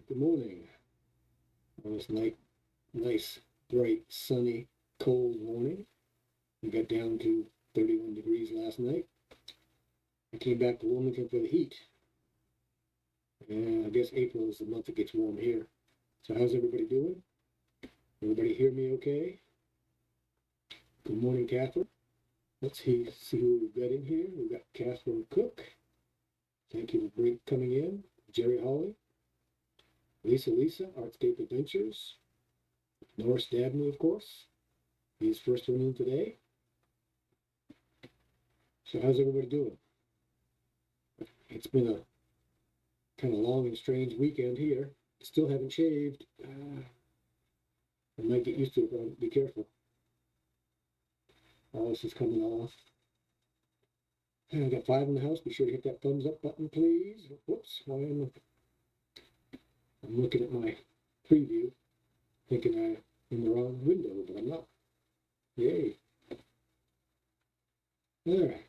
Good morning on this nice, bright, sunny, cold morning. We got down to 31 degrees last night. I came back to Wilmington for the heat. And I guess April is the month it gets warm here. So how's everybody doing? Everybody hear me okay? Good morning, Catherine. Let's see who we've got in here. We've got Catherine Cook. Thank you for coming in. Jerry Holly. Lisa, Artscape Adventures. Norris Dabney, of course. He's first one in today. So how's everybody doing? It's been a kind of long and strange weekend here. Still haven't shaved. I might get used to it, but be careful. All this is coming off. I got 5 in the house. Be sure to hit that thumbs up button, please. Whoops, I'm looking at my preview, thinking I'm in the wrong window, but I'm not. Yay. All right,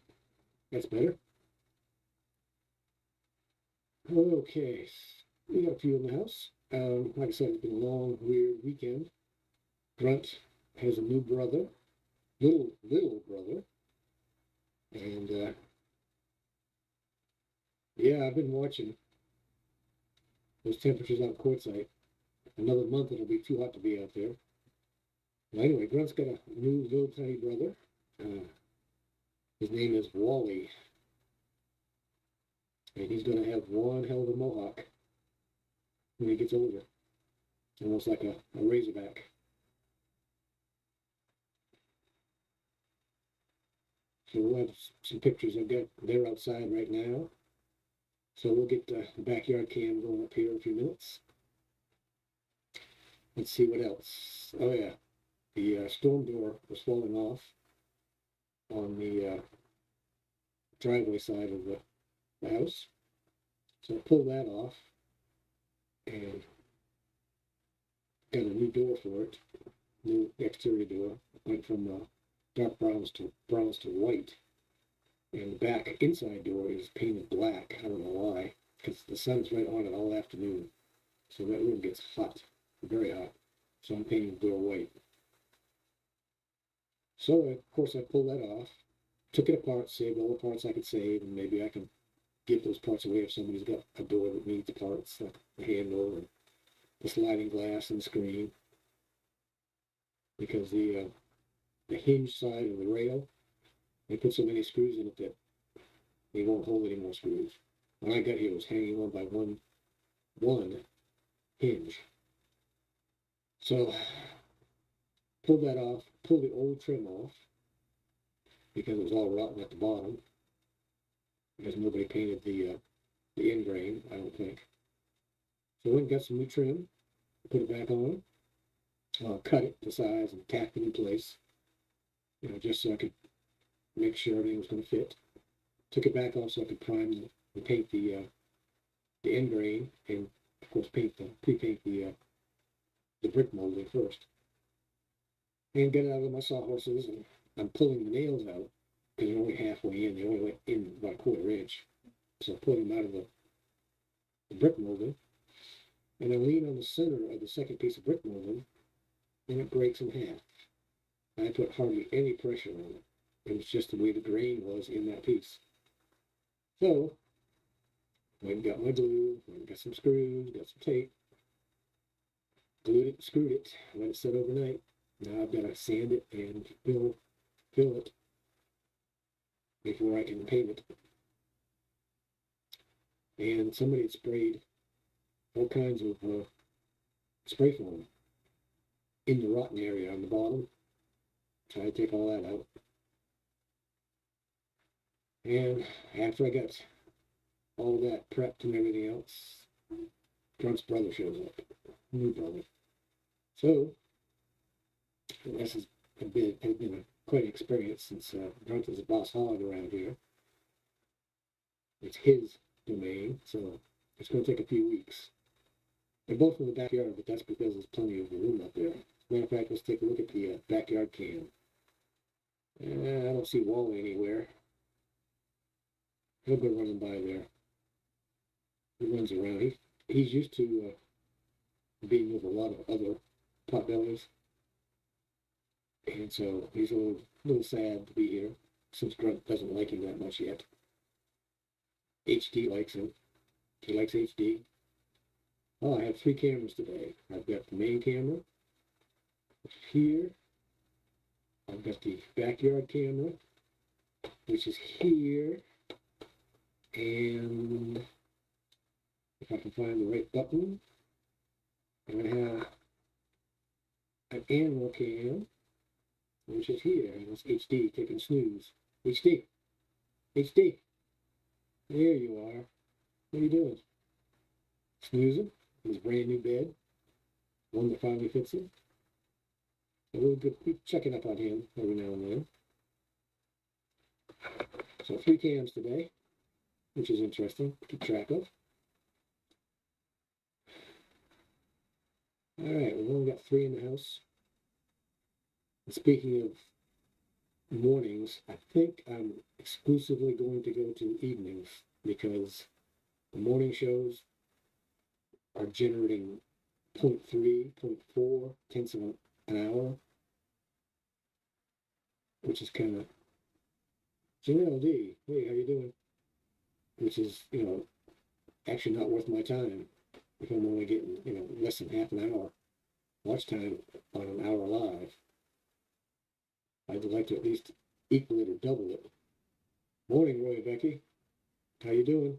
that's better. Okay, we got a few in the house. Like I said, it's been a long, weird weekend. Grunt has a new brother, little brother, and yeah, I've been watching those temperatures on quartzite. Another month it'll be too hot to be out there. But anyway, Grunt's got a new little tiny brother. His name is Wally. And he's going to have one hell of a mohawk when he gets older. Almost like a razorback. So we'll have some pictures I've got. They're outside right now. So we'll get the backyard cam going up here in a few minutes. Let's see what else. Oh yeah, the storm door was falling off on the driveway side of the house. So I pulled that off and got a new door for it. New exterior door. Went from dark browns to white. And the back inside door is painted black. I don't know why, because the sun's right on it all afternoon. So that room gets hot, very hot. So I'm painting the door white. So, of course, I pulled that off, took it apart, saved all the parts I could save, and maybe I can give those parts away if somebody's got a door that needs parts, like the handle and the sliding glass and the screen. Because the hinge side of the rail, they put so many screws in it that they won't hold any more screws. When I got here, it was hanging on by one hinge. So, pulled that off, pulled the old trim off, because it was all rotten at the bottom, because nobody painted the end grain, I don't think. So I went and got some new trim, put it back on, cut it to size and tacked it in place, just so I could make sure everything was going to fit. Took it back off so I could prime and paint the end grain, and of course pre-paint the brick molding first. And get it out of my sawhorses, and I'm pulling the nails out because they're only halfway in. They only went in about a 1/4 inch. So I pull them out of the brick molding, and I lean on the center of the second piece of brick molding, and it breaks in half. I put hardly any pressure on it. It was just the way the grain was in that piece. So, went and got my glue, went and got some screws, got some tape, glued it, screwed it, let it sit overnight. Now I've got to sand it and fill it before I can paint it. And somebody had sprayed all kinds of spray foam in the rotten area on the bottom. Try to take all that out. And after I got all that prepped and everything else, Grunt's brother shows up, new brother. So this has been quite an experience since Grunt is a boss hog around here. It's his domain, so it's going to take a few weeks. They're both in the backyard, but that's because there's plenty of room up there. As a matter of fact, let's take a look at the backyard cam. I don't see Wally anywhere. He'll go running by there. He runs around. He's used to being with a lot of other potbellies. And so he's a little sad to be here, since Grunt doesn't like him that much yet. HD likes him. He likes HD. Oh, I have 3 cameras today. I've got the main camera here. I've got the backyard camera, which is here. And if I can find the right button, I'm going to have an animal cam, which is here. And it's HD, taking snooze. HD. HD. There you are. What are you doing? Snoozing in his brand new bed. One that finally fits him. So we'll be checking up on him every now and then. So 3 cams today, which is interesting to keep track of. All right, we've only got 3 in the house. And speaking of mornings, I think I'm exclusively going to go to evenings because the morning shows are generating 0.3, 0.4 tenths of an hour, which is kind of Janelle D. Hey, how you doing? Which is, actually not worth my time if I'm only getting, less than half an hour watch time on an hour live. I'd like to at least equal it or double it. Morning, Roy Becky. How you doing?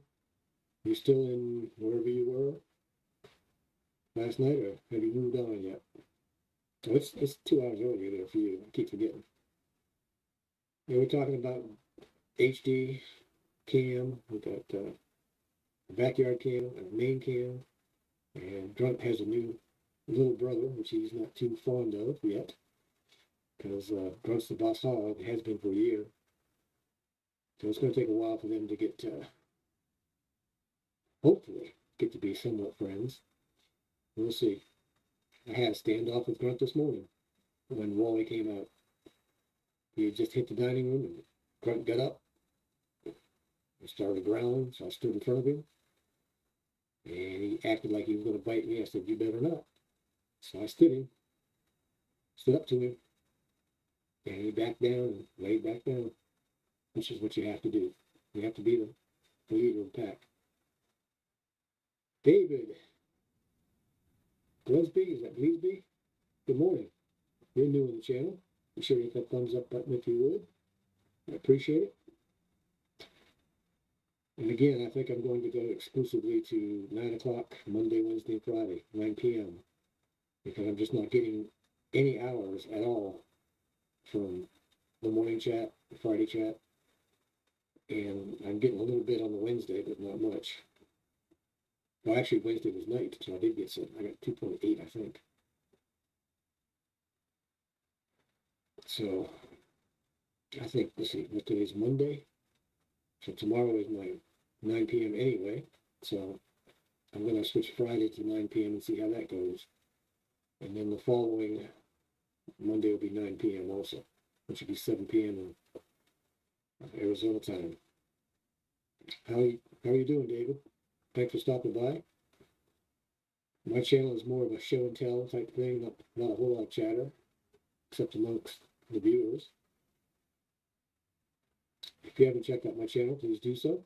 You still in wherever you were last night, or have you moved on yet? Oh, it's 2 hours earlier there for you. I keep forgetting. Yeah, we're talking about HD cam. We got a backyard cam, a main cam, and Grunt has a new little brother, which he's not too fond of yet, because Grunt's the boss hog, has been for a year. So it's going to take a while for them to get, hopefully, get to be somewhat friends. We'll see. I had a standoff with Grunt this morning when Wally came out. He had just hit the dining room and Grunt got up and started growling, so I stood in front of him. And he acted like he was going to bite me. I said, "You better not." So I stood up to him, and he backed down and laid back down, which is what you have to do. You have to be the leader of the pack. David Gillespie, is that Gillespie? Good morning. You're new in the channel. Be sure to hit that thumbs up button if you would. I appreciate it. And again, I think I'm going to go exclusively to 9 o'clock, Monday, Wednesday, Friday, 9 p.m. because I'm just not getting any hours at all from the morning chat, the Friday chat. And I'm getting a little bit on the Wednesday, but not much. Well, actually, Wednesday was night, so I did get some. I got 2.8, I think. So, I think, let's see, what day is Monday? So tomorrow is my 9 p.m. anyway. So, I'm going to switch Friday to 9 p.m. and see how that goes. And then the following Monday will be 9 p.m. also, which will be 7 p.m. in Arizona time. How are you doing, David? Thanks for stopping by. My channel is more of a show and tell type thing, not a whole lot of chatter, except amongst the viewers. If you haven't checked out my channel, please do so.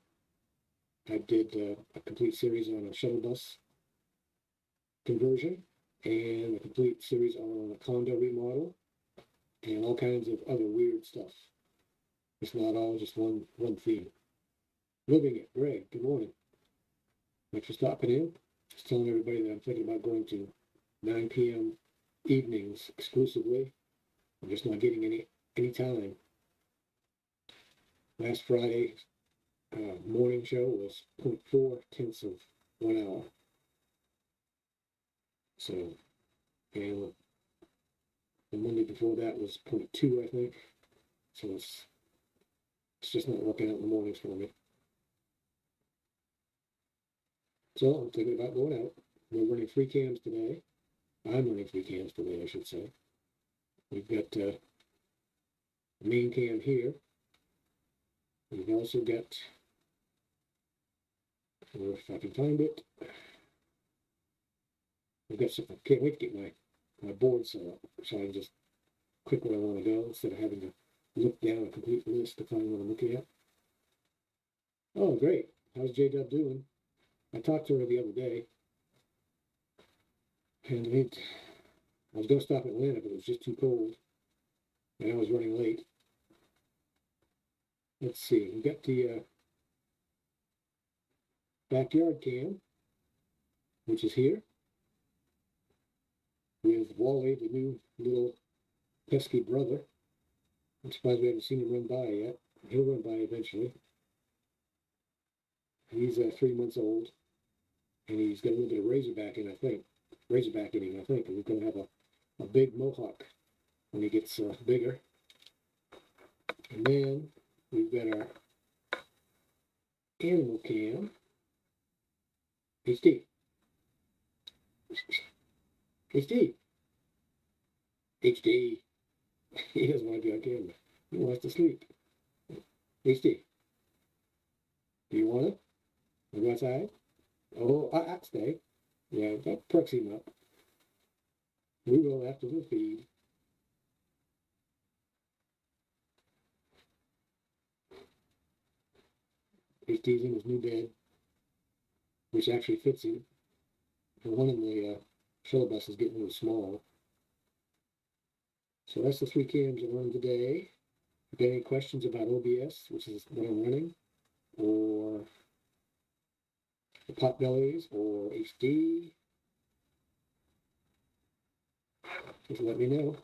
I did a complete series on a shuttle bus conversion, and a complete series on a condo remodel, and all kinds of other weird stuff. It's not all just one theme. Living it, Greg, good morning. Thanks for stopping in. Just telling everybody that I'm thinking about going to 9 p.m. evenings exclusively. I'm just not getting any time. Last Friday morning show was 0.4 tenths of 1 hour. So, and the Monday before that was 0.2, I think. So it's just not working out in the mornings for me. So I'm thinking about going out. We're running 3 cams today. I'm running 3 cams today, I should say. We've got the main cam here. We've also got, if I can find it, I've got some, I can't wait to get my board set up so I can just click where I want to go instead of having to look down a complete list to find what I'm looking at. Oh, great. How's J-Dub doing? I talked to her the other day, and I was going to stop in Atlanta, but it was just too cold, and I was running late. Let's see. We've got the backyard cam, which is here, with Wally, the new little pesky brother. I'm surprised we haven't seen him run by yet. He'll run by eventually. He's 3 months old, and he's got a little bit of razorback in, I think. Razorback in him, I think. And he's going to have a big mohawk when he gets bigger. And then we've got our animal cam. HD. HD. HD. He doesn't want to be on camera. He wants to sleep. HD. Do you want it? Want to go outside? Oh, I'll stay. Yeah, that perks him up. We will after the feed. HD's in his new bed, which actually fits him. The one in the shuttle bus is getting a little small. So that's the 3 cams I'm running today. If you got any questions about OBS, which is what I'm running, or the pot bellies, or HD, just let me know.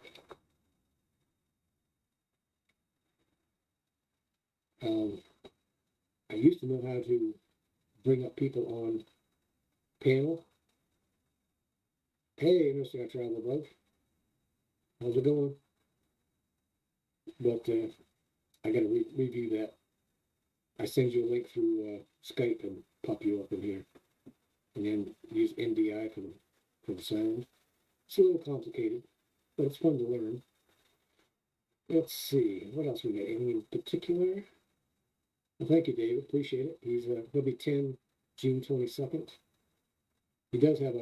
I used to know how to bring up people on panel. Hey, Mr. Travel Bug. How's it going? But I got to review that. I send you a link through Skype and pop you up in here. And then use NDI for the sound. It's a little complicated, but it's fun to learn. Let's see, what else we got? Anything in particular? Well, thank you, David. Appreciate it. He'll be 10 June 22nd. He does have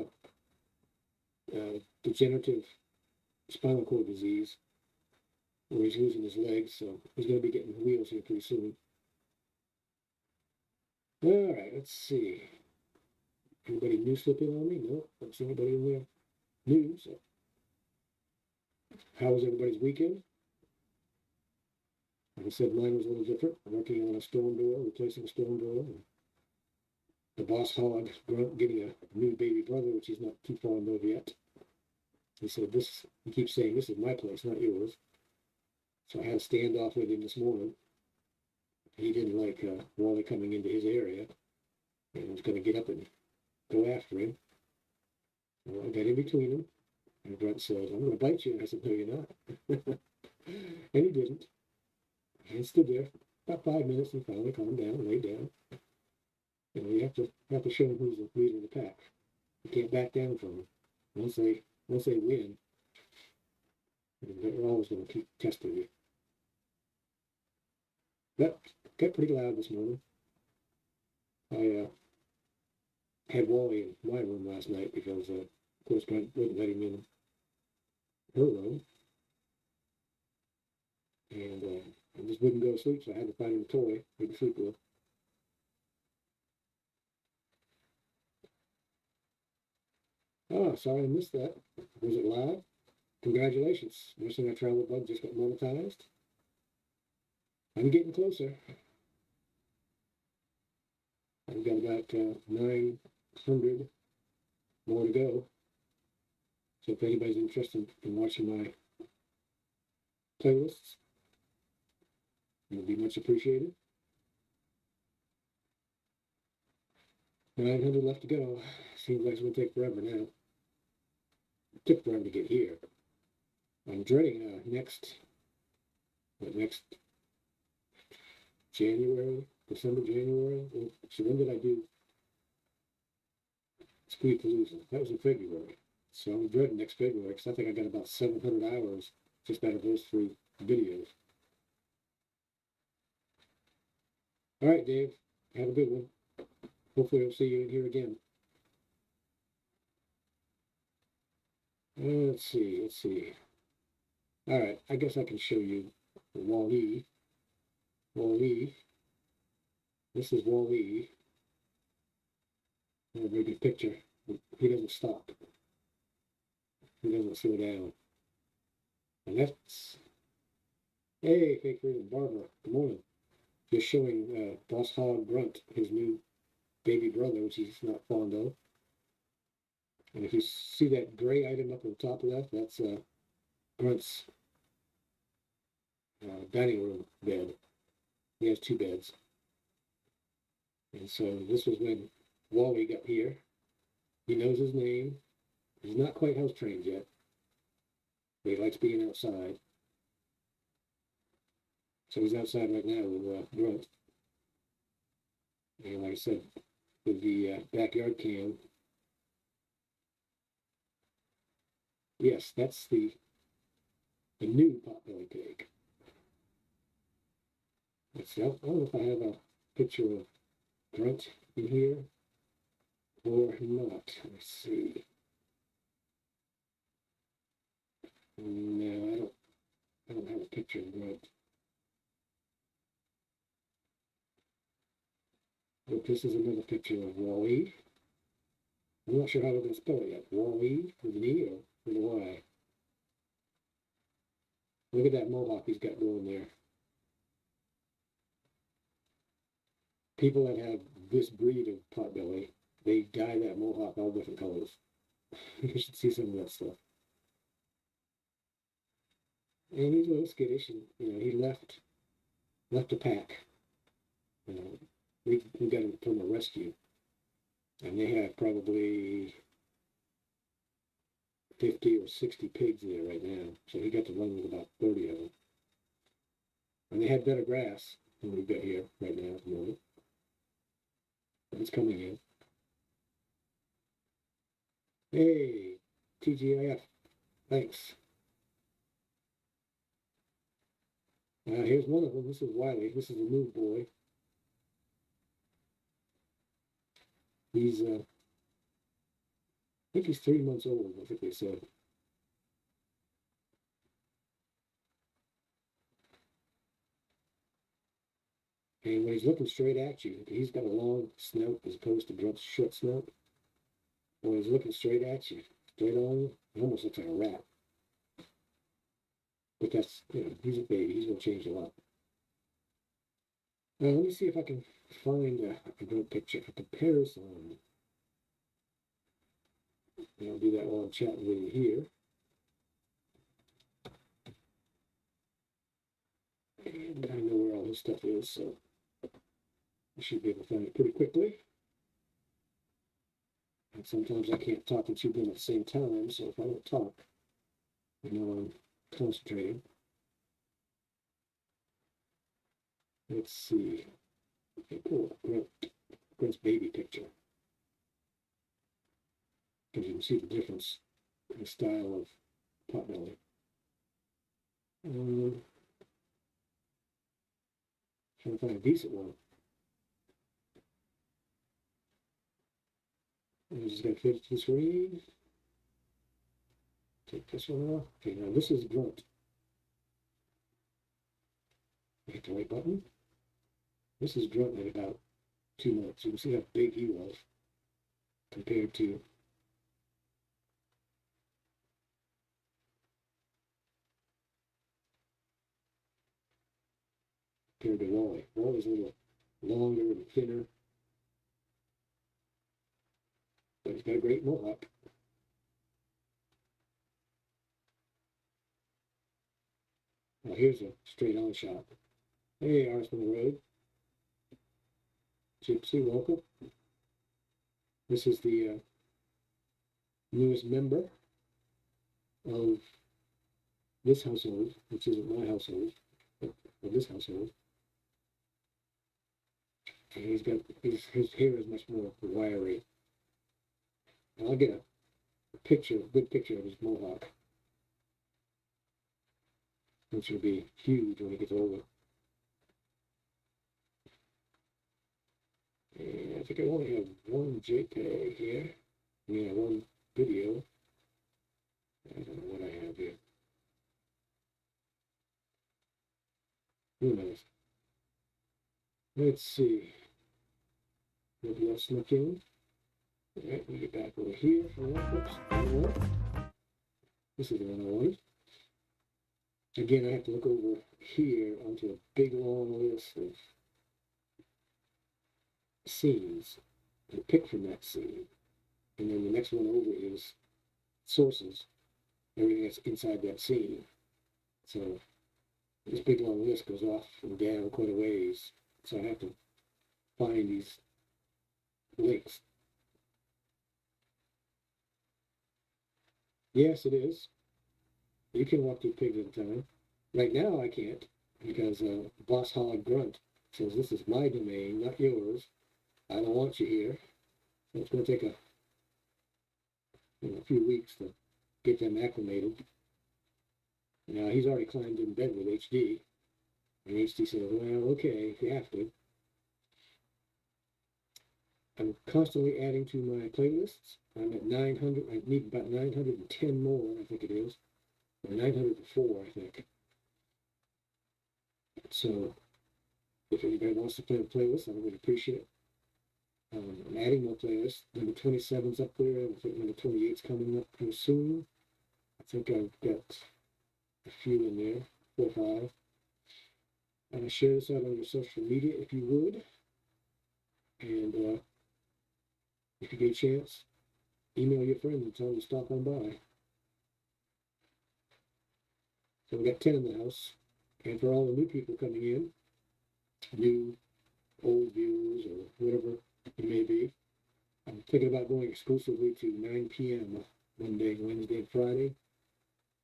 a degenerative spinal cord disease where he's losing his legs, so he's going to be getting wheels here pretty soon. All right, let's see. Anybody new slipping on me? No, I don't see anybody in there new. So, how was everybody's weekend? Like I said, mine was a little different. I'm working on a storm door, replacing a storm door. And the boss hog, Grunt, getting a new baby brother, which he's not too fond of yet. He said, he keeps saying, this is my place, not yours. So I had a standoff with him this morning. He didn't like Wally coming into his area and was going to get up and go after him. Well, I got in between them. And Grunt said, I'm going to bite you. And I said, no, you're not. And he didn't. And stood there about 5 minutes and finally calmed down and laid down. You know, you have to show them who's the leader of the pack. You can't back down from them. Once they win, they're always going to keep testing you. But got pretty loud this morning. I had Wally in my room last night because, of course, I wouldn't let him in her room. And I just wouldn't go to sleep, so I had to find him a toy he could sleep with. Oh, sorry I missed that. Was it live? Congratulations. Nursing a travel bug just got monetized. I'm getting closer. I've got about 900 more to go. So if anybody's interested in watching my playlists, it would be much appreciated. 900 left to go. Seems like it's going to take forever now. It took forever to get here. I'm dreading next January, December, January. So when did I do TAWusa? That was in February. So I'm dreading next February because I think I got about 700 hours just out of those 3 videos. All right, Dave. Have a good one. Hopefully I'll see you in here again. Let's see. All right, I guess I can show you Wall-E. Wall-E. This is Wall-E. A very good picture. He doesn't stop. He doesn't slow down. And that's, hey, fake reading, Barbara, good morning. Just showing Boss Hog Grunt, his new baby brother, which he's not fond of. And if you see that gray item up on the top left, that's Grunt's dining room bed. He has 2 beds. And so this was when Wally got here. He knows his name. He's not quite house trained yet, but he likes being outside. So he's outside right now with Grunt. And like I said, with the backyard cam, yes, that's the new potbelly pig. Let's see, I don't know if I have a picture of Grunt in here or not. Let's see. No, I don't have a picture of Grunt. But this is another picture of Wall-E. I'm not sure how we're going to spell it yet. Wall-E with an E or with a Y. Look at that mohawk he's got going there. People that have this breed of potbelly, they dye that mohawk all different colors. You should see some of that stuff. And he's a little skittish, and he left the pack. We got him from a rescue, and they have probably 50 or 60 pigs there right now. So he got to run with about 30 of them. And they had better grass than we've got here right now at the moment. But it's coming in. Hey, TGIF, thanks. Here's one of them. This is Wiley. This is a new boy. He's, I think he's 3 months old, I think they said. And when he's looking straight at you, he's got a long snout as opposed to Grunt's short snout. When he's looking straight at you, straight on you, he almost looks like a rat. But that's, he's a baby. He's going to change a lot. Now, let me see if I can find a Grunt picture for comparison. I'll do that while I'm chatting with you here. And I know where all his stuff is, so I should be able to find it pretty quickly. And sometimes I can't talk and chew gum at the same time, so if I don't talk, I'm concentrating. Let's see. Okay, cool. Grunt's baby picture. Because you can see the difference in the style of potbelly. Trying to find a decent one. I'm just going to fit it to the screen. Take this one off. Okay, now this is Grunt. Hit the right button. This is Grunt at about 2 months. You can see how big he was compared to compared to Wally. Wally's a little longer and thinner, but he's got a great mohawk. Now here's a straight on shot. Hey, Arsman Road. Gypsy, welcome. This is the newest member of this household, which isn't my household, but of this household. And he's got his hair is much more wiry. And I'll get a picture, a good picture of his mohawk, which will be huge when he gets older. And I think I only have one JPEG here. Yeah, one video. I don't know what I have here. Who knows? Let's see. Maybe I'll sneak in. Alright, we get back over here. Oops, this is the one I wanted. Again, I have to look over here onto a big long list of scenes and pick from that scene. And then the next one over is sources, everything that's inside that scene. So this big long list goes off and down quite a ways. So I have to find these links. Yes, it is. You can walk 2 pigs at a time. Right now I can't, because Boss Hog Grunt says this is my domain, not yours. I don't want you here. So it's going to take a few weeks to get them acclimated. Now he's already climbed in bed with HD, and HD says, well, okay, if you have to. I'm constantly adding to my playlists. I'm at 900. I need about 910 more, I think it is. Or 904, I think. So if anybody wants to play a playlist, I would appreciate it. I'm adding more playlists. Number 27's up there. I think number 28's coming up pretty soon. I think I've got a few in there, 4 or 5. Share this out on your social media if you would. And if you get a chance, email your friends and tell them to stop on by. So we got 10 in the house. And for all the new people coming in, new, old viewers, or whatever it may be, I'm thinking about going exclusively to 9 p.m. Monday, Wednesday, and Friday,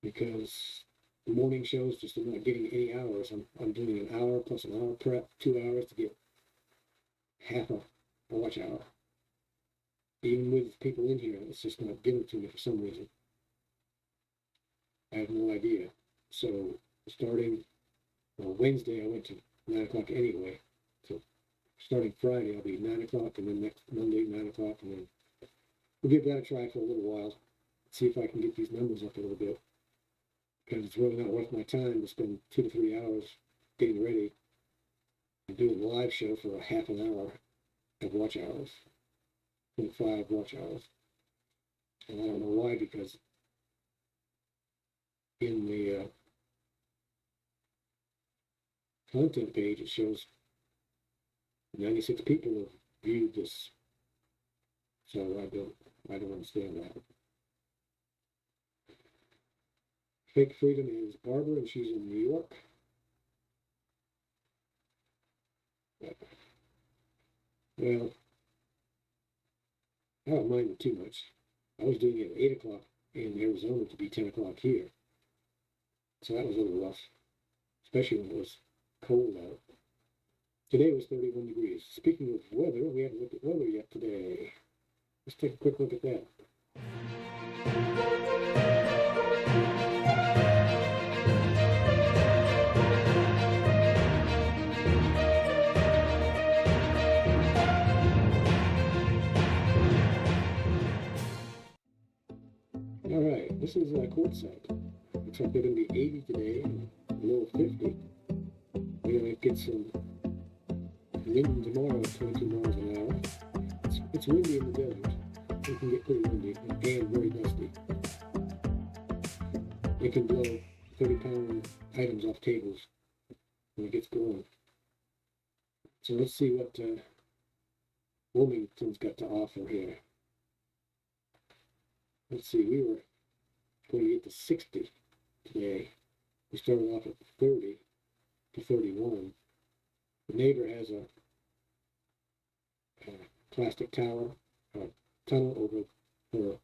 because the morning shows just are not getting any hours. I'm doing an hour plus an hour prep, 2 hours to get half a watch hour. Even with people in here, it's just not given to me for some reason. I have no idea. So starting Wednesday, I went to 9 o'clock anyway. So starting Friday, I'll be 9 o'clock, and then next Monday, 9 o'clock, and then we'll give that a try for a little while. See if I can get these numbers up a little bit. Because it's really not worth my time to spend 2 to 3 hours getting ready and doing a live show for a half an hour of watch hours. 25 watch hours. And I don't know why, because in the content page it shows 96 people have viewed this. So I don't understand that. Fake Freedom is Barbara, and she's in New York. Well, I don't mind it too much. I was doing it at 8 o'clock in Arizona to be 10 o'clock here. So that was a little rough, especially when it was cold out. Today was 31 degrees. Speaking of weather, we haven't looked at weather yet today. Let's take a quick look at that. All right, this is Quartzsite. Looks like they're going to be 80 today, and low of 50. We're going to get some wind tomorrow at 22 miles an hour. It's windy in the desert. It can get pretty windy and very dusty. It can blow 30-pound items off tables when it gets going. So let's see what Wilmington's got to offer here. Let's see, we were going to get to 60 today. We started off at 30 to 31. The neighbor has a plastic tower, tunnel over her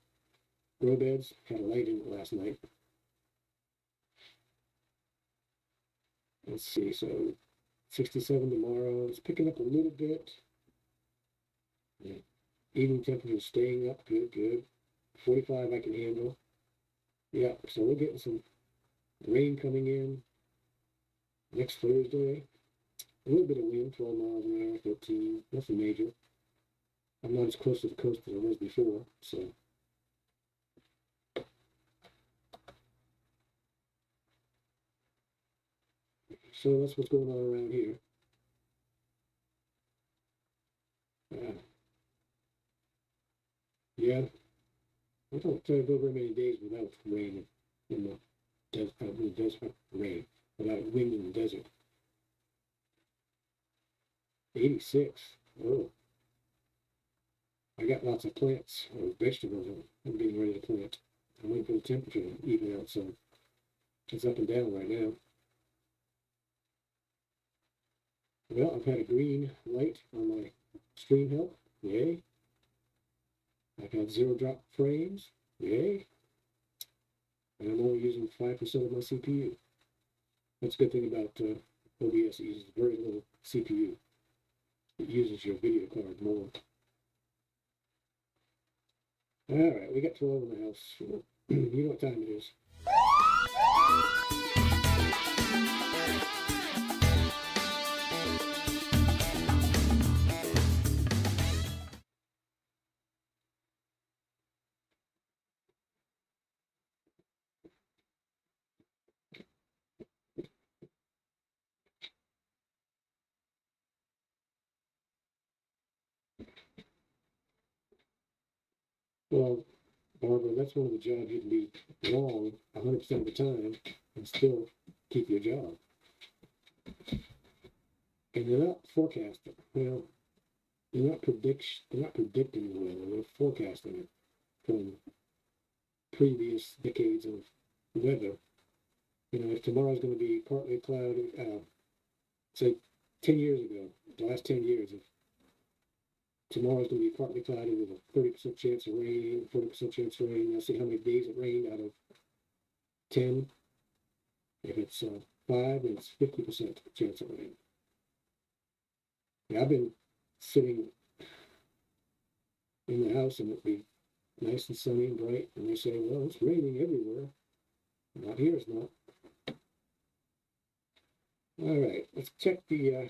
grow beds. Had a light in it last night. Let's see, so 67 tomorrow. It's picking up a little bit. Yeah. Evening temperature is staying up. Good, good. 45 I can handle. Yeah, so we're getting some rain coming in next Thursday. A little bit of wind, 12 miles an hour, 13. Nothing major. I'm not as close to the coast as I was before, so. So that's what's going on around here. Yeah, I don't go very many days without rain in the desert, rain, without wind in the desert. 86. Oh, I got lots of plants or vegetables I'm getting ready to plant. I'm waiting for the temperature to even out, so it's up and down right now. Well, I've had a green light on my stream help. Yay. I've had 0 drop frames. Yay. And I'm only using 5% of my CPU. That's a good thing about OBS. It uses very little CPU. It uses your video card more. All right, we got 12 in the house. You know what time it is. Well, Barbara, that's one of the jobs you can be wrong 100% of the time and still keep your job. And they're not forecasting. Well, they're not predicting the weather. They're forecasting it from previous decades of weather. You know, if tomorrow's going to be partly cloudy, say 10 years ago, the last 10 years, if tomorrow's going to be partly cloudy with a 30% chance of rain, 40% chance of rain. Let's see how many days it rained out of 10. If it's 5, then it's 50% chance of rain. Yeah, I've been sitting in the house and it'd be nice and sunny and bright, and they say, well, it's raining everywhere. Not here, it's not. All right, let's check the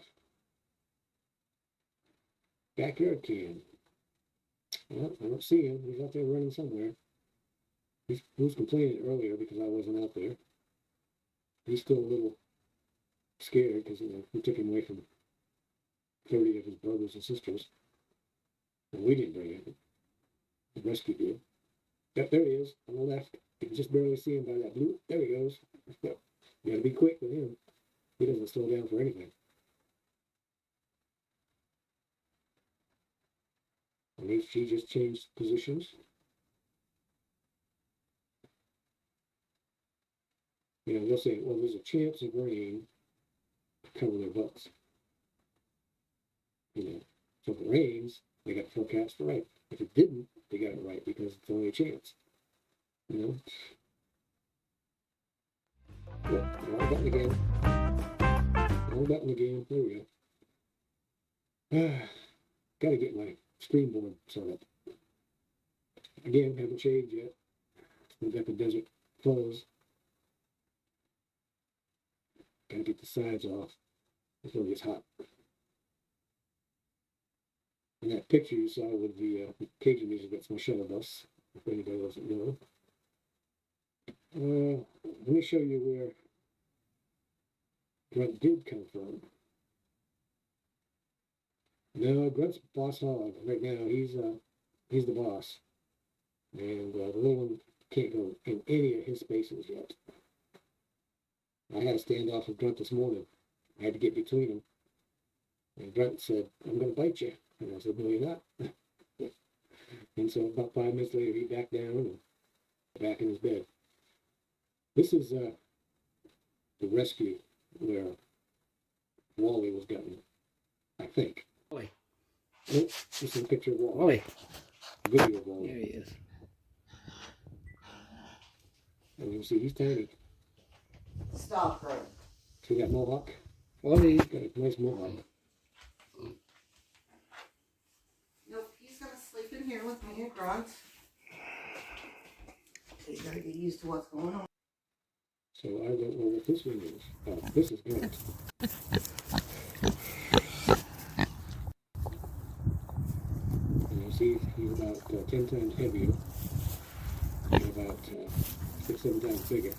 backyard cam. Well, I don't see him. He's out there running somewhere. He was complaining earlier because I wasn't out there. He's still a little scared because, you know, we took him away from 30 of his brothers and sisters. And we didn't bring him. The rescue did. Yep, there he is on the left. You can just barely see him by that blue. There he goes. Yep. You gotta be quick with him. He doesn't slow down for anything. And she just changed positions. You know, they'll say, well, there's a chance of rain to cover their butts. You know, so if it rains, they got the forecast right. If it didn't, they got it right because it's only a chance. You know? Yep, wrong button again. Wrong button again. There we go. Gotta get my screen board set up. Again, haven't shaved yet. We've got the desert clothes. Gotta get the sides off before it gets hot. And that picture you saw with the Cajun music, that's my shuttle bus, if anybody doesn't know. Let me show you where Grunt did come from. No, Grunt's boss hog right now. He's the boss, and the little one can't go in any of his spaces yet. I had a standoff with Grunt this morning. I had to get between them. And Grunt said, "I'm going to bite you." And I said, "No, you're not." And so about 5 minutes later, he backed down and back in his bed. This is the rescue where Wally was gotten, I think. Wally. Nope, this is a picture of Wally. Wally. Video of Wally. There he is. And you can see he's tiny. Stop her. See that mohawk? Wally. He's got a nice mohawk. Nope, he's gonna sleep in here with me and Grunt. You gotta get used to what's going on. So I don't know what this one is. Oh, this is Grunt. And you see he's about 10 times heavier and about 6-7 times bigger.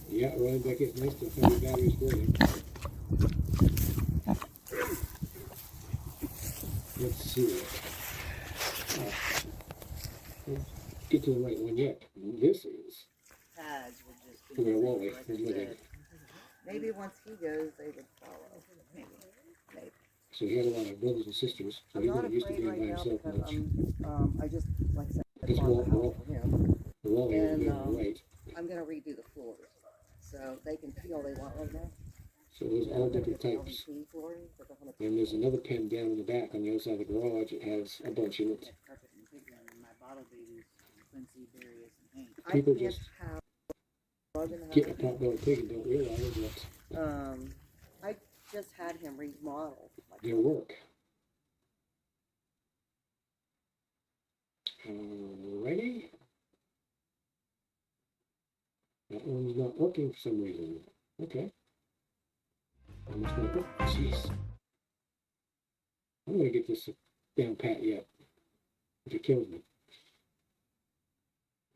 Yeah, running back, it's nice to have your batteries for you. Let's see. Let's get to the right one yet. This is Pads would just be where Wally like is I living. said. Maybe once he goes, they would follow. Maybe. So he had a lot of brothers and sisters, so I'm he's not not used to afraid being right by now himself because much. I just, like I said, This bought the wall, house for him. Wally over And, there on the right. I'm gonna redo the floors. So they can pee all they want right now. So there's all different types. LVP flooring, but they're gonna And there's another pen down in the back on the other side of the garage. It has a bunch in it. Carpet and big one, and my bottle babies, Quincy, Darius, and Hank. People I can't just have plug in the Get a house. pot-bellied pig and don't realize that I just had him remodel. their work. Alrighty. That one's not working for some reason. Okay. I'm just gonna put, jeez. I'm gonna get this down pat yet. If it kills me.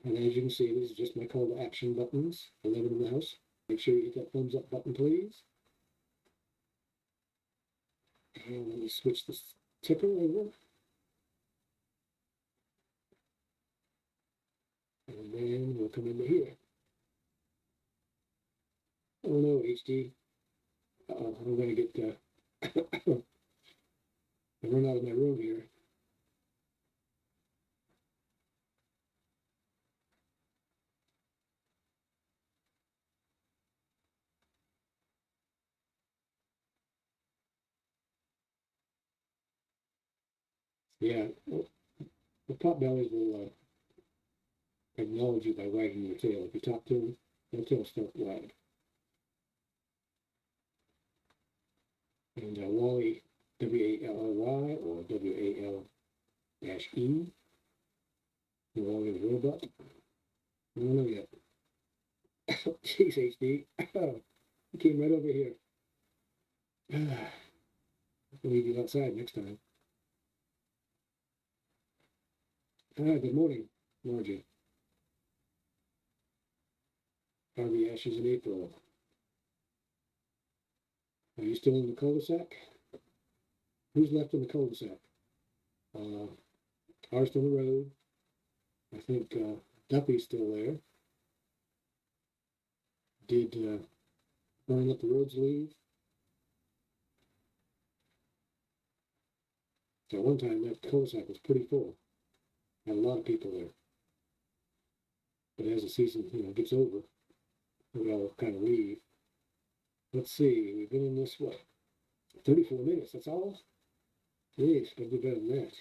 And as you can see, this is just my call to action buttons for living in the house. Make sure you hit that thumbs up button, please. And let me switch this tipper over. And then we'll come into here. Oh no, HD. I'm going to get I run out of my room here. Yeah, well, the potbellies will acknowledge you by wagging your tail. If you talk to them, their tail start to wag. And Wally, W-A-L-L-Y or W-A-L-E. Wally the robot. I don't know yet. Jeez, HD. He came right over here. I'll leave you outside next time. Good morning, Margie. Are the ashes in April? Are you still in the cul-de-sac? Who's left in the cul-de-sac? Ours on the road. I think Duffy's still there. Did Burn Up the Roads leave? So one time that cul-de-sac was pretty full. Had a lot of people there. But as the season, gets over, we all kind of leave. Let's see, we've been in this, what, 34 minutes, that's all? Jeez, gotta do better than that.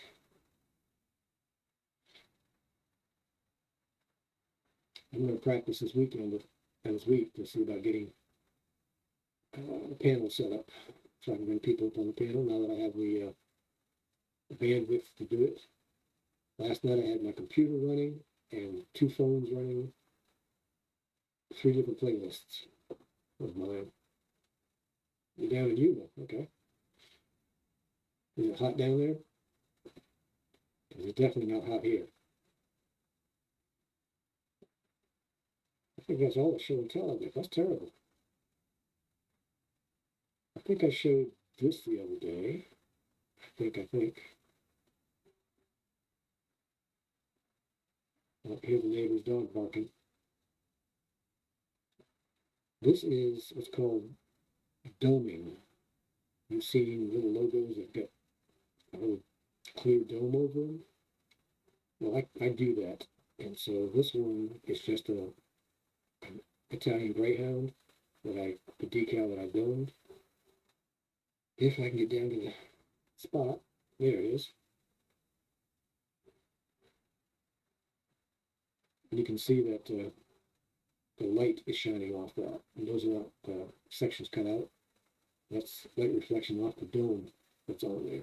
I'm going to practice this weekend and this week to see about getting a panel set up so I can bring people up on the panel now that I have the bandwidth to do it. Last night I had my computer running and 2 phones running, 3 different playlists of mine. You're down in Yuma, okay. Is it hot down there? Because it's definitely not hot here. I think that's all the show and tell. That's terrible. I think I showed this the other day. I think. Oh, here's the neighbor's dog barking. This is what's called doming. You've seen little logos that got a little clear dome over them. Well, I do that. And so this one is just an Italian Greyhound the decal that I domed. If I can get down to the spot, there it is. You can see that the light is shining off that. And those are sections cut out. That's light reflection off the dome that's on there.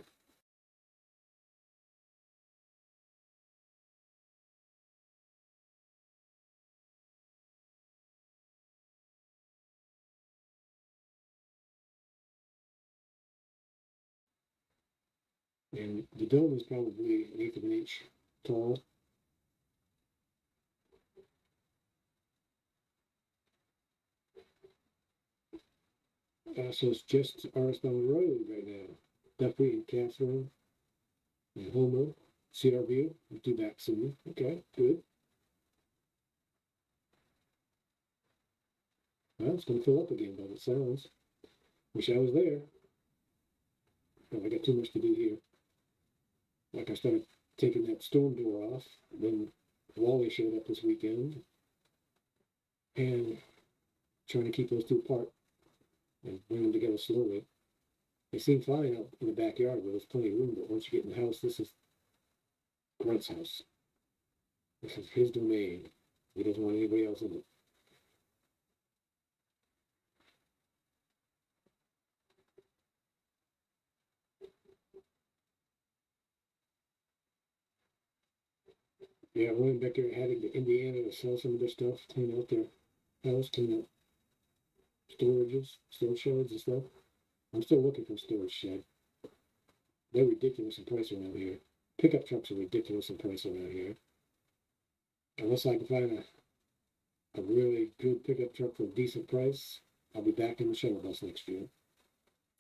And the dome is probably an eighth of an inch tall. So it's just ours down the road right now. Duffy and Catherine and Homer, Cedar View. We'll do that soon. Okay, good. Well, it's going to fill up again, but it sounds. Wish I was there. But I got too much to do here. Like I started taking that storm door off. Then Wally showed up this weekend. And trying to keep those two apart and bring them together slowly. They seem fine out in the backyard where there's plenty of room, but once you get in the house, this is Grunt's house. This is his domain. He doesn't want anybody else in it. Yeah, I went back there heading to Indiana to sell some of their stuff, clean out their house, clean out storage sheds and stuff. I'm still looking for a storage shed. They're ridiculous in price around here. Pickup trucks are ridiculous in price around here. Unless I can find a really good pickup truck for a decent price, I'll be back in the shuttle bus next year.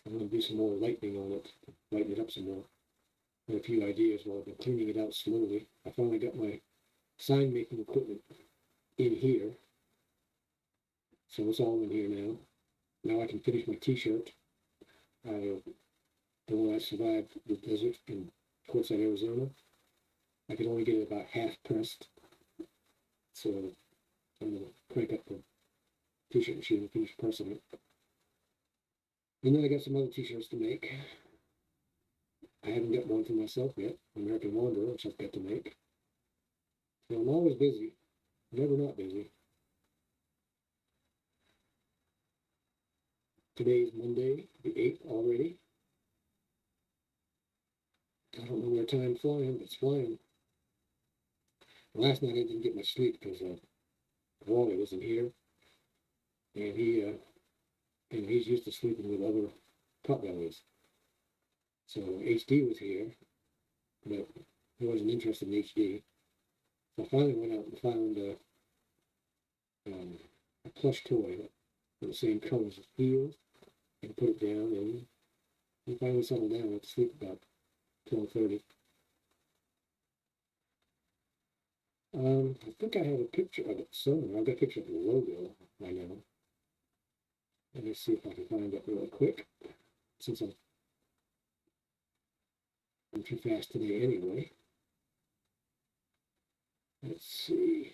I'm going to do some more lightning on it, lighten it up some more. Got a few ideas while I've been cleaning it out slowly. I finally got my sign making equipment in here. So it's all in here now. Now I can finish my t-shirt. The one I survived the desert in Quartzsite, Arizona. I could only get it about half pressed. So I'm going to crank up the t-shirt machine and finish pressing it. And then I got some other t-shirts to make. I haven't got one for myself yet, American Wanderer, which I've got to make. So I'm always busy, never not busy. Today is Monday, the 8th already. I don't know where time's flying, but it's flying. Last night I didn't get much sleep because Wally wasn't here, and he's used to sleeping with other potbellies. So HD was here, but he wasn't interested in HD. So I finally went out and found a plush toy with the same colors as heels, and put it down, and he finally settled down. Went to sleep about 12:30. I think I have a picture of it somewhere. I've got a picture of the logo by now. Let me see if I can find it really quick, since I'm too fast today anyway. Let's see.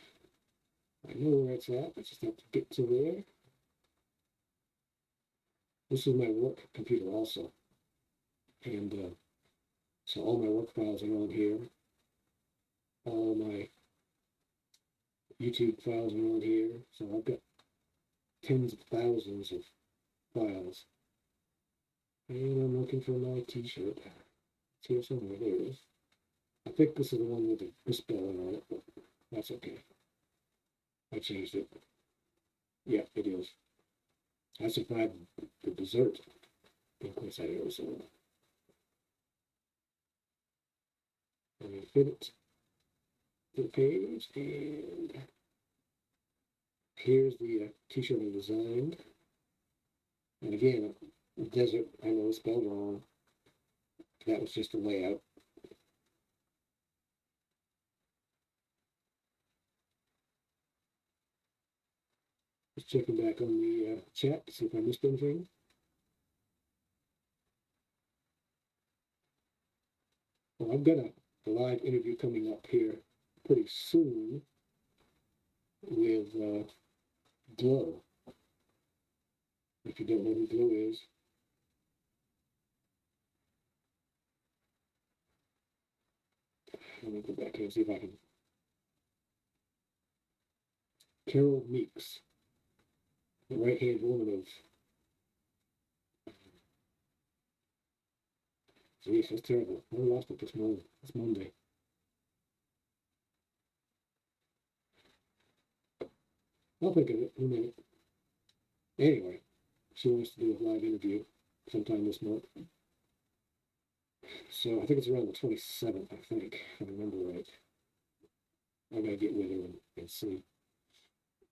I know where it's at. I just have to get to there. This is my work computer also. And so all my work files are on here. All my YouTube files are on here. So I've got tens of thousands of files. And I'm looking for my t-shirt. It's here somewhere. There it is. I think this is the one with the misspelling on it, but that's okay. I changed it. Yeah, it is. I survived the desert in Quartzsite, Arizona. Let me fit it to the page, and here's the t-shirt I designed. And again, desert, I know it's spelled wrong. That was just a layout. Just checking back on the chat to see if I missed anything. Well, I've got a live interview coming up here pretty soon with Glow. If you don't know who Glow is, let me go back here and see if I can. Carol Meeks, the right-hand woman of. Jeez, that's terrible. I lost it this morning. It's Monday. I'll think of it in a minute. Anyway, she wants to do a live interview sometime this month. So I think it's around the 27th, I think, if I remember right. I gotta get with her and see.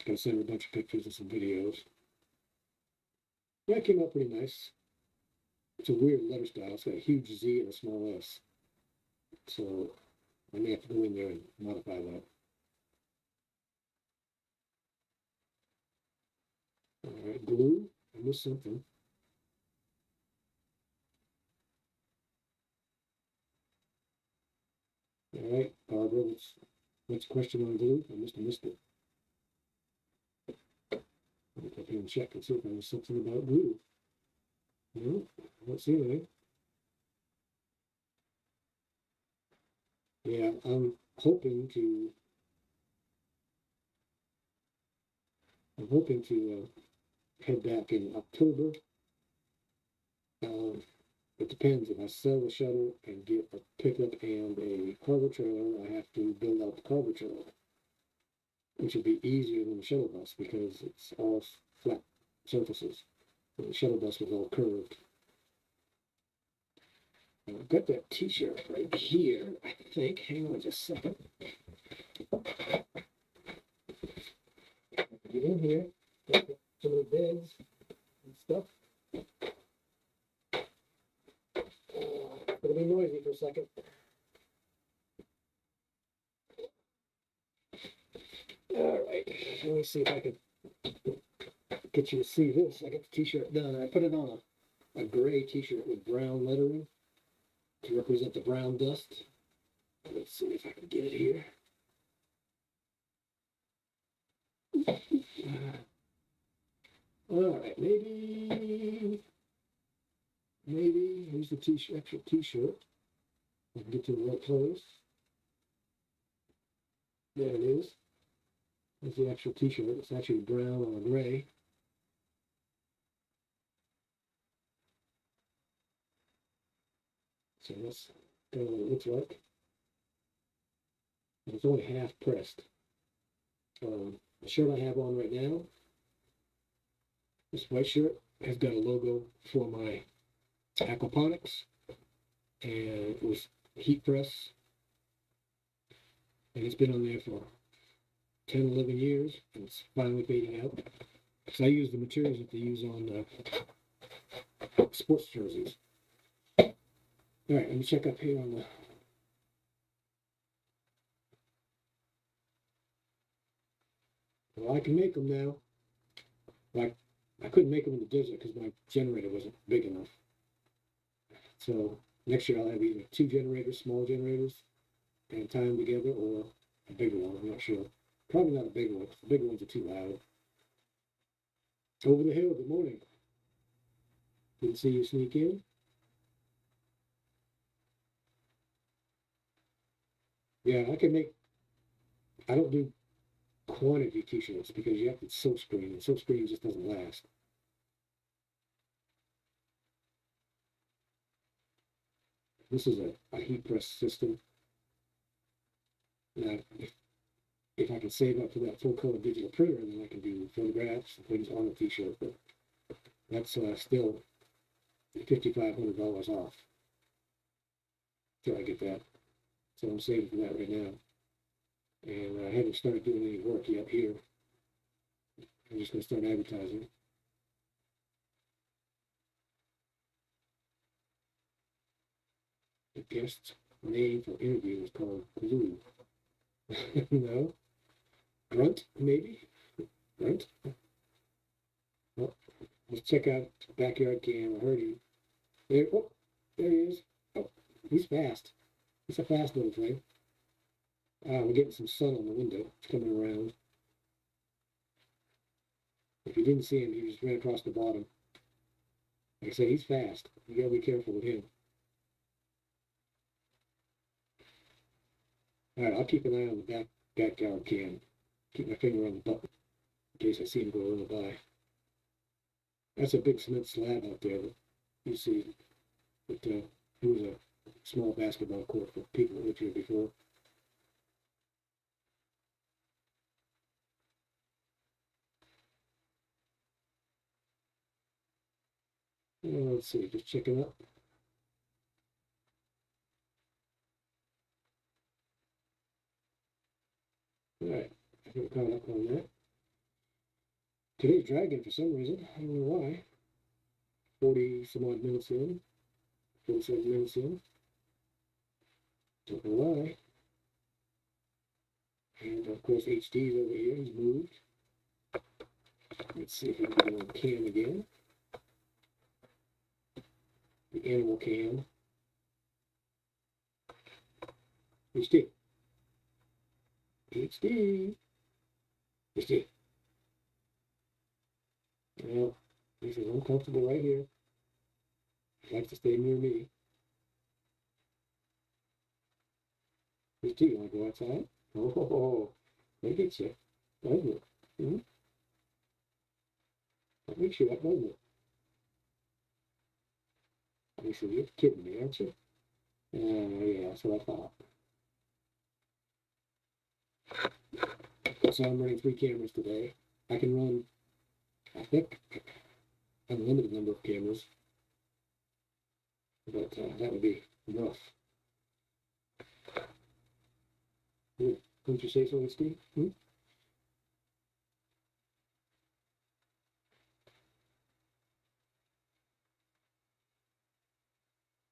Gonna send her a bunch of pictures and some videos. Yeah, it came out pretty nice. It's a weird letter style. It's got a huge Z and a small S. So I may have to go in there and modify that. All right, glue. I missed something. All right, Barbara, what's the question on glue? I must have missed it. Let me go here and check and see if I missed something about glue. No, I don't see anything. Yeah, I'm hoping to head back in October. It depends. If I sell the shuttle and get a pickup and a cargo trailer, I have to build out the cargo trailer, which would be easier than the shuttle bus because it's all flat surfaces. The shuttle bus was all curved. And I've got that t-shirt right here, I think. Hang on just a second. Get in here, get some of the beds and stuff. It'll be noisy for a second. All right, let me see if I can get you to see this. I got the t-shirt done. I put it on a gray t-shirt with brown lettering to represent the brown dust. Let's see if I can get it here. All right, maybe here's the actual t-shirt. I can get to the right place. There it is. There's the actual t-shirt. It's actually brown on a gray. So that's kind of what it looks like. And it's only half pressed. The shirt I have on right now, this white shirt, has got a logo for my aquaponics, and it was heat press, and it's been on there for 10, 11 years, and it's finally fading out. Because I use the materials that they use on sports jerseys. All right, let me check up here on the. Well, I can make them now. Like, I couldn't make them in the desert because my generator wasn't big enough. So next year I'll have either 2 generators, small generators, and tie them together, or a bigger one. I'm not sure. Probably not a big one. The big ones are too loud. Over the hill. Good morning. Didn't see you sneak in. Yeah, I can make. I don't do quantity t-shirts because you have to silk screen, and silk screen just doesn't last. This is a heat press system. Now, if I can save up for that full color digital printer, then I can do photographs and things on the t-shirt. But that's still $5,500 off till I get that. So I'm saving for that right now. And I haven't started doing any work yet here. I'm just going to start advertising. The guest name for interview is called Glue. No? Grunt, maybe? Grunt? Well, let's check out the backyard cam. I heard him. There, oh, there he is. Oh, he's fast. He's a fast little thing. We're getting some sun on the window. It's coming around. If you didn't see him, he just ran across the bottom. Like I said, he's fast. You gotta be careful with him. All right, I'll keep an eye on the backyard cam. Keep my finger on the button in case I see him go run by. That's a big cement slab out there that you see. But it was a small basketball court for people that lived here before. Let's see, just checking up. All right, I think we're caught up on that. Today's dragging for some reason. I don't know why. 40 some odd minutes in. 47 minutes in. Don't know why. And of course, HD's over here. He's moved. Let's see if we can go on cam again. The animal cam. HD. HD. HD. Well, he says, I'm comfortable right here. He likes to stay near me. HD, you want to go outside? Oh, look at you. Doesn't it? Hmm? That makes you up, doesn't it? He said, you're kidding me, aren't you? Yeah, that's what I thought. So I'm running 3 cameras today. I can run, I think, an unlimited number of cameras. But that would be rough. Don't you say so, Steve? Hmm?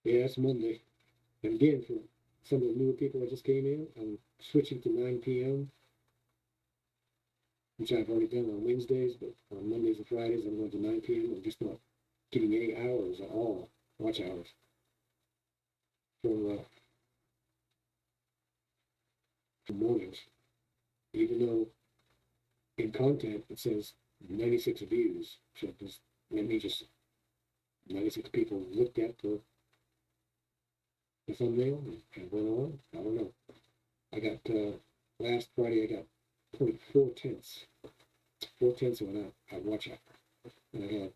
Yeah, it's Monday. And again, for some of the newer people that just came in, I'm switching to 9 p.m., which I've already done on Wednesdays, but on Mondays and Fridays, I'm going to 9 p.m. I'm just not getting any hours at all, watch hours, for mornings. Even though in content it says 96 views, so just let me just 96 people looked at the thumbnail and went on. I don't know. I got last Friday I got 0.4 4/10 of an hour watch hour, and I had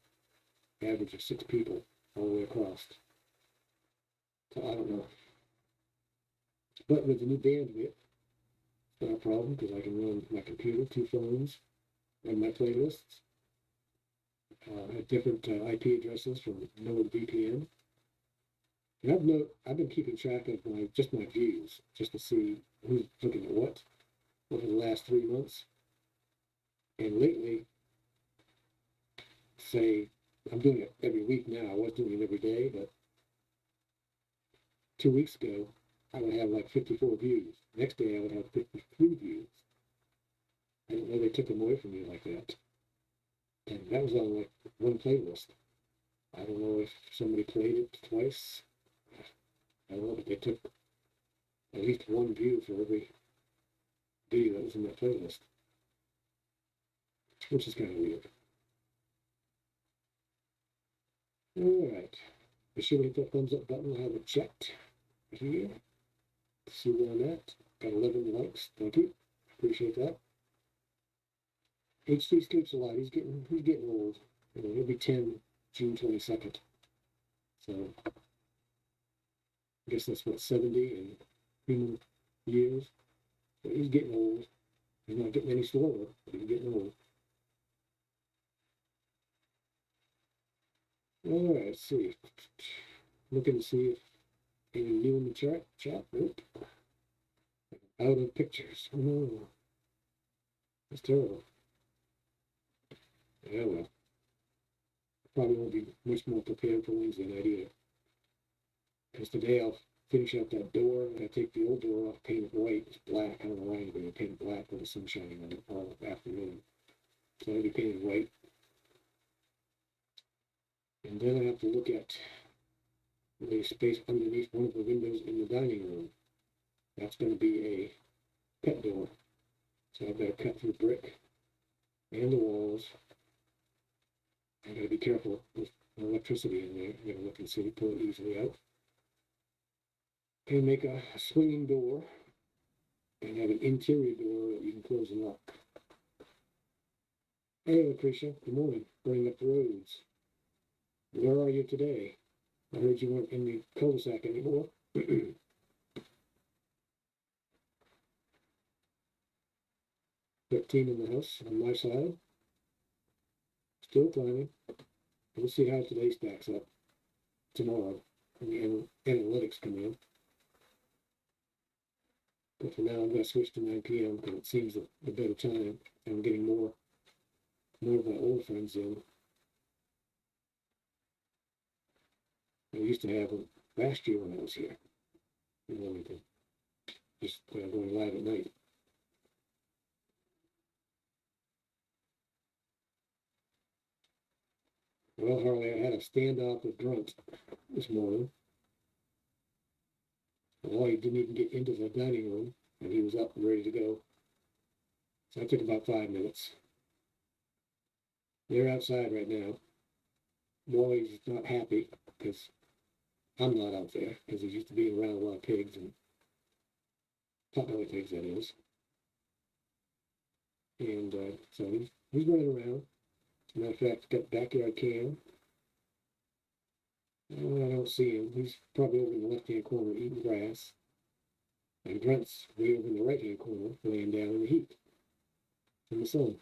an average of 6 people all the way across. So I don't know. But with the new bandwidth, it's not a problem because I can run my computer, 2 phones, run my playlists at different IP addresses from NordVPN. And I've been keeping track of my views just to see who's looking at what over the last 3 months. And lately, say I'm doing it every week now. I was doing it every day, but 2 weeks ago I would have like 54 views. Next day I would have 53 views. I didn't know they took them away from me like that. And that was on like one playlist. I don't know if somebody played it twice. I don't know, but they took at least 1 view for every video that was in that playlist, which is kind of weird. All right, be sure to hit that thumbs up button. We'll have it checked here. See where I'm at. Got 11 likes. Thank you. Appreciate that. HD sleeps a lot. He's getting old. You know, he'll be 10 June 22nd. So I guess that's what, 70 in human years. So he's getting old. He's not getting any slower, but he's getting old. All right, let's see. Looking to see if any new in the chat. Nope. Out of pictures. Oh no. That's terrible. Yeah, well. Probably won't be much more prepared for Wednesday night either. Because today I'll finish up that door. I take the old door off, paint it white. It's black. I don't know why anybody would paint it black with the sun shining on it all afternoon. So it'll be painted white. And then I have to look at the space underneath one of the windows in the dining room. That's going to be a pet door. So I've got to cut through brick and the walls. I got to be careful with electricity in there. I'm going to look and see, pull it easily out. And make a swinging door and have an interior door that you can close and lock. Hey, Lucretia, good morning. Burning up the roads. Where are you today? I heard you weren't in the cul-de-sac anymore. 13 in the house on my side. Still climbing. We'll see how today stacks up tomorrow when the analytics come in. But for now, I'm going to switch to 9 p.m. because it seems a better time. And I'm getting more of my old friends in. I used to have them last year when I was here in Wilmington. Just going live at night. Well, Harley, I had a standoff with Grunt this morning. Well, he didn't even get into the dining room, and he was up and ready to go. So I took about 5 minutes. They're outside right now. Wally's not happy because I'm not out there because he's used to being around a lot of pigs and potbelly pigs, that is. And so he's running around. As a matter of fact, got backyard cam. Oh, I don't see him. He's probably over in the left-hand corner eating grass. And Grunt's way over in the right-hand corner laying down in the heat in the sun.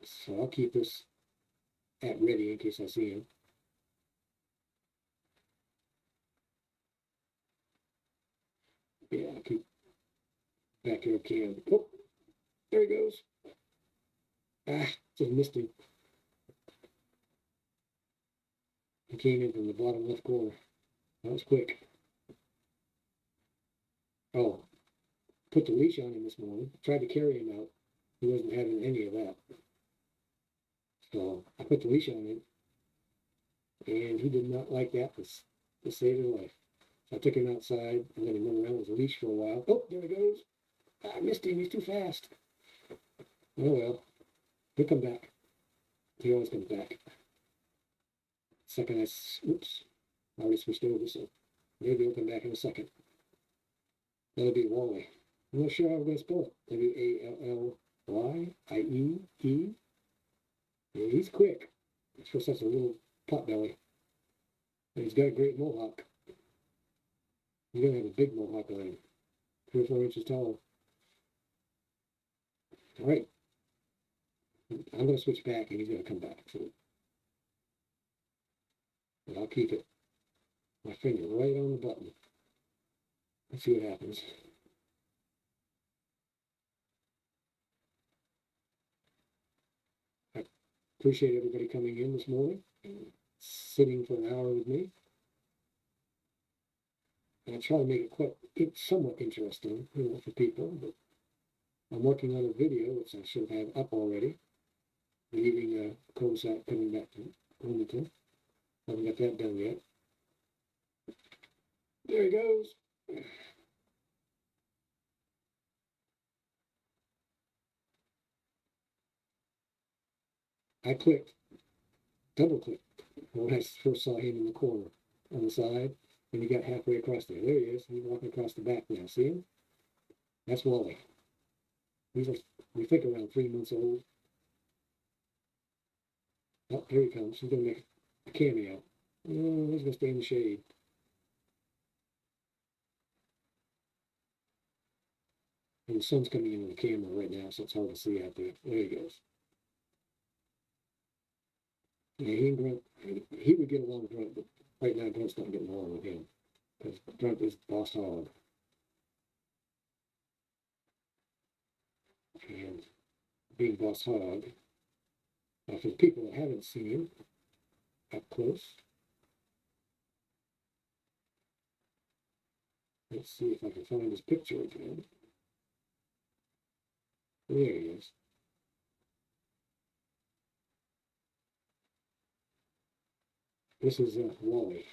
So I'll keep this at ready in case I see him. Yeah, I'll keep backyard cam. Oh, there he goes. Ah, just missed him. He came in from the bottom left corner. That was quick. Oh, put the leash on him this morning. Tried to carry him out. He wasn't having any of that. So I put the leash on him, and he did not like that to save his life. So I took him outside and let him run around with a leash for a while. Oh, there he goes. I missed him. He's too fast. Oh well. He'll come back. He always comes back. Second, oops, I already switched over, so maybe he'll come back in a second. That'll be Wally. I'm not sure how I'm going to spell it. Wallye. Yeah, he's quick. He's for such a little potbelly. And he's got a great mohawk. He's going to have a big mohawk on him. 3 or 4 inches tall. All right. I'm going to switch back and he's going to come back. So, but I'll keep it, my finger right on the button. Let's see what happens. I appreciate everybody coming in this morning and sitting for an hour with me. And I try to make it somewhat interesting, for people, but I'm working on a video, which I should have up already, leaving cul-de-sac coming back to Wilmington. Haven't got that done yet. There he goes. I double-clicked when I first saw him in the corner on the side, and he got halfway across there. There he is. He's walking across the back now. See him? That's Wally. He's, we think, around 3 months old. Oh, here he comes. He's going to make a cameo. Oh, he's going to stay in the shade. And the sun's coming into the camera right now, so it's hard to see out there. There he goes. Yeah, he and Grunt, he would get along with Grunt, but right now Grunt's not getting along with him because Grunt is boss hog. And being boss hog, for the people that haven't seen him up close, let's see if I can find his picture again. There he is. This is Wally,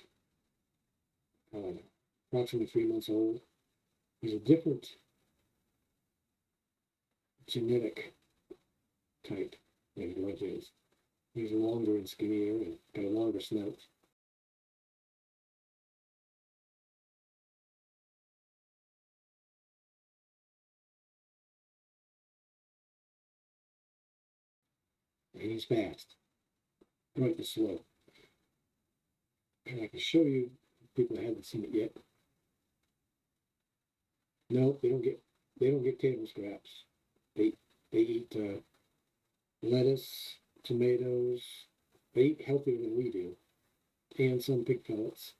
approximately 3 months old. He's a different genetic type than Grunt is. He's longer and skinnier and got a longer snout. And he's fast. Grunt is slow. And I can show you, people haven't seen it yet. No, they don't get table scraps. They eat lettuce, tomatoes. They eat healthier than we do, and some pig pellets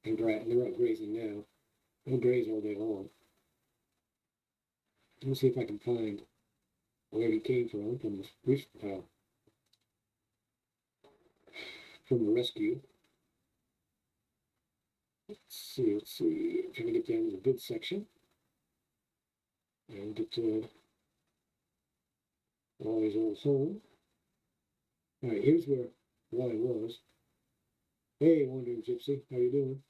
and grass. They're out grazing now. They'll graze all day long. Let's see if I can find where he came from the rescue. Let's see. I'm trying to get down to the good section and get to Wally's old home. All right, here's where Wally was. Hey, Wandering Gypsy, how you doing?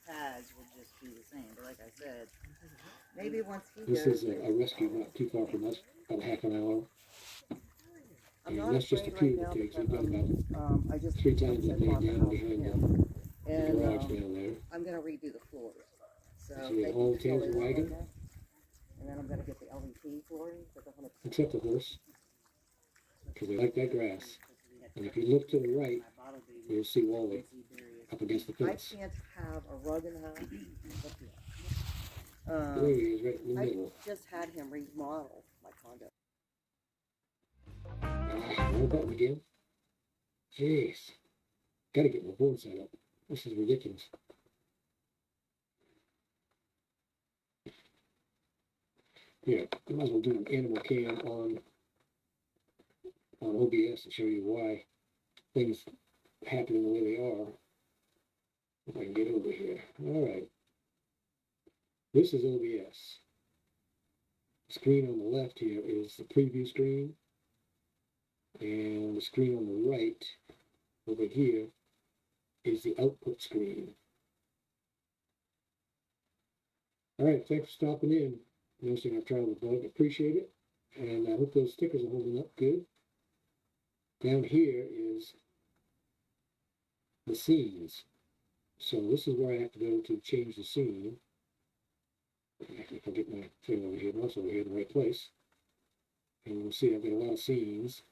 Tags would just be the same, but like I said, Maybe once he This goes. is a rescue not too far from us, about half an hour. I'm And not that's just a afraid few right of now the pigs. We've because got about I just 3 times that many down behind the and garage down there. I'm gonna redo the floors. So So we they have all can tails fill of it in wagon, okay. And then I'm gonna get the LVP flooring for the 100%. except the horse, because they like that grass. And if you look to the right, my bottle babies, you'll see Wally fancy berries. up against the I fence. can't have a rug in the house. There he is, right in the I middle. just had him remodel my condo. No button again. Jeez. Gotta get my board set up. This is ridiculous. Yeah, I might as well do an animal cam on OBS to show you why things happen the way they are. If I can get over here. All right. This is OBS. The screen on the left here is the preview screen. And the screen on the right over here is the output screen. All right, thanks for stopping in. Noticing I've tried the bug, appreciate it. And I hope those stickers are holding up good. Down here is the scenes. So this is where I have to go to change the scene. If I get my thing over here, mouse over here in the right place. And you'll see I've got a lot of scenes.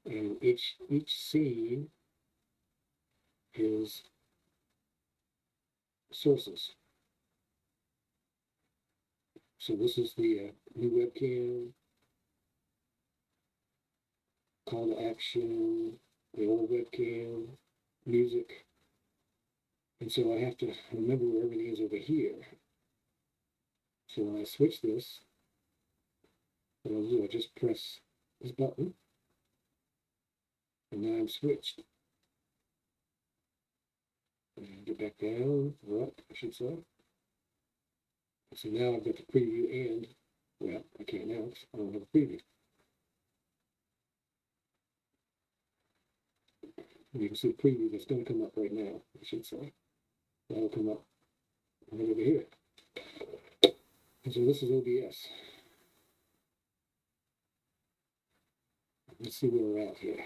And each scene is sources. So this is the new webcam, call to action, the old webcam, music. And so I have to remember where everything is over here. So when I switch this, what I'll do, I just press this button, and now I'm switched. And get back down, or up, I should say. So now I've got the preview and, well, I can't now because I don't have a preview. And you can see the preview that's going to come up right now, I should say. That'll come up right over here. And so this is OBS. Let's see where we're at here.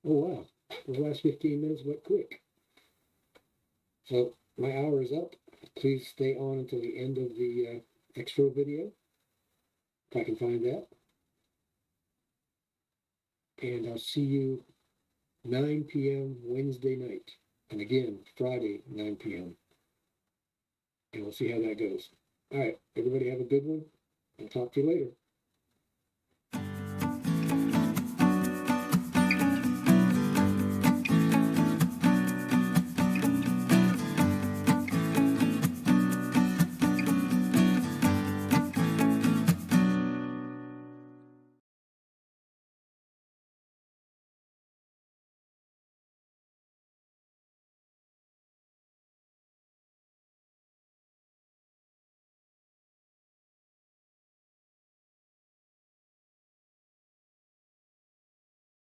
Oh wow, the last 15 minutes went quick. So my hour is up. Please stay on until the end of the extra video, if I can find that. And I'll see you 9 p.m. Wednesday night. And again, Friday, 9 p.m. And we'll see how that goes. All right, everybody have a good one. I'll talk to you later.